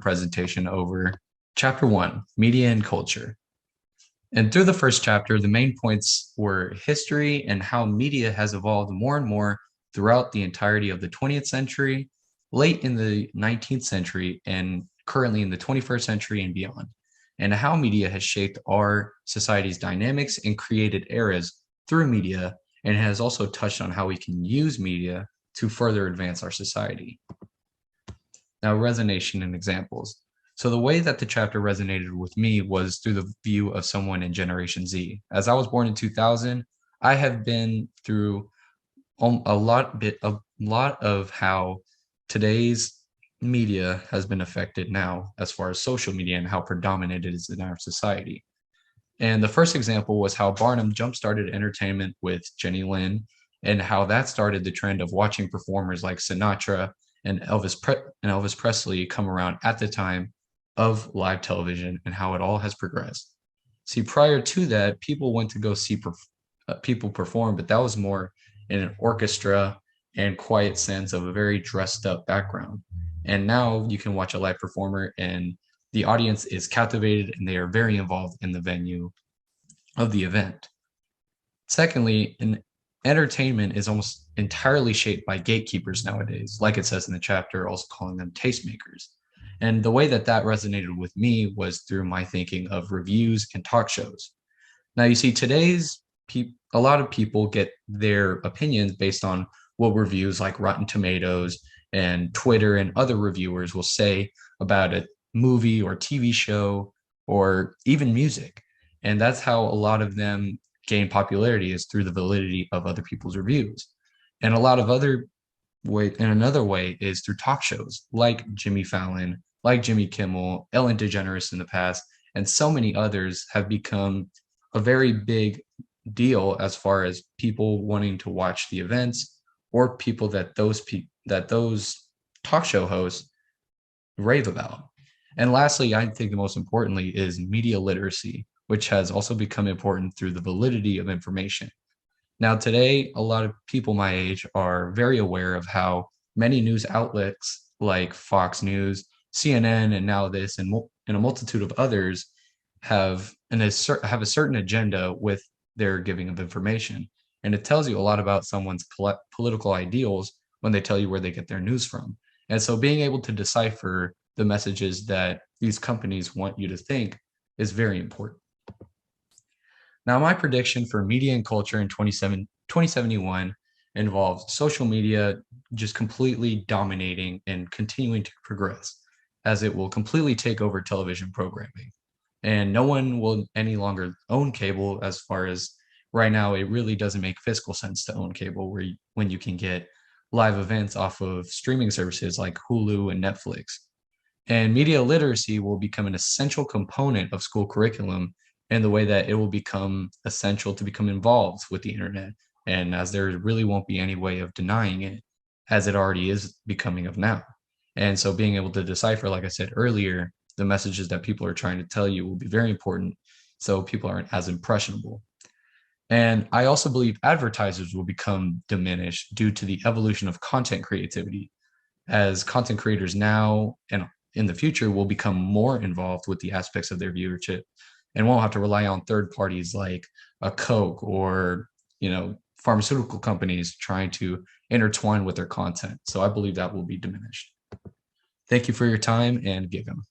presentation over Chapter 1, Media and Culture. And through the first chapter, the main points were history and how media has evolved more and more throughout the entirety of the 20th century, late in the 19th century, and currently in the 21st century and beyond, and how media has shaped our society's dynamics and created eras through media, and has also touched on how we can use media to further advance our society. Now, resonation and examples. So the way that the chapter resonated with me was through the view of someone in Generation Z. As I was born in 2000, I have been through a lot of how today's media has been affected now as far as social media and how predominant it is in our society. And the first example was how Barnum jump-started entertainment with Jenny Lynn and how that started the trend of watching performers like Sinatra and Elvis Presley come around at the time of live television and how it all has progressed. See, prior to that, people went to go see people perform, but that was more in an orchestra and quiet sense of a very dressed up background. And now you can watch a live performer and the audience is captivated and they are very involved in the venue of the event. Secondly, entertainment is almost entirely shaped by gatekeepers nowadays, like it says in the chapter, also calling them tastemakers. And the way that that resonated with me was through my thinking of reviews and talk shows. Now, you see, a lot of people get their opinions based on what reviews like Rotten Tomatoes and Twitter and other reviewers will say about a movie or TV show or even music. And that's how a lot of them gain popularity, is through the validity of other people's reviews. And another way is through talk shows like Jimmy Fallon, like Jimmy Kimmel, Ellen DeGeneres in the past, and so many others have become a very big deal as far as people wanting to watch the events or people that those talk show hosts rave about. And lastly, I think the most importantly is media literacy, which has also become important through the validity of information. Now, today, a lot of people my age are very aware of how many news outlets like Fox News, CNN, and now this, and a multitude of others have a certain agenda with their giving of information. And it tells you a lot about someone's political ideals when they tell you where they get their news from. And so being able to decipher the messages that these companies want you to think is very important. Now, my prediction for media and culture in 2071 involves social media just completely dominating and continuing to progress, as it will completely take over television programming. And no one will any longer own cable, as far as right now, it really doesn't make fiscal sense to own cable when you can get live events off of streaming services like Hulu and Netflix. And media literacy will become an essential component of school curriculum in the way that it will become essential to become involved with the internet. And as there really won't be any way of denying it, as it already is becoming of now. And so being able to decipher, like I said earlier, the messages that people are trying to tell you will be very important, so people aren't as impressionable. And I also believe advertisers will become diminished due to the evolution of content creativity, as content creators now and in the future will become more involved with the aspects of their viewership and won't have to rely on third parties like a Coke or, pharmaceutical companies trying to intertwine with their content. So I believe that will be diminished. Thank you for your time, and give them.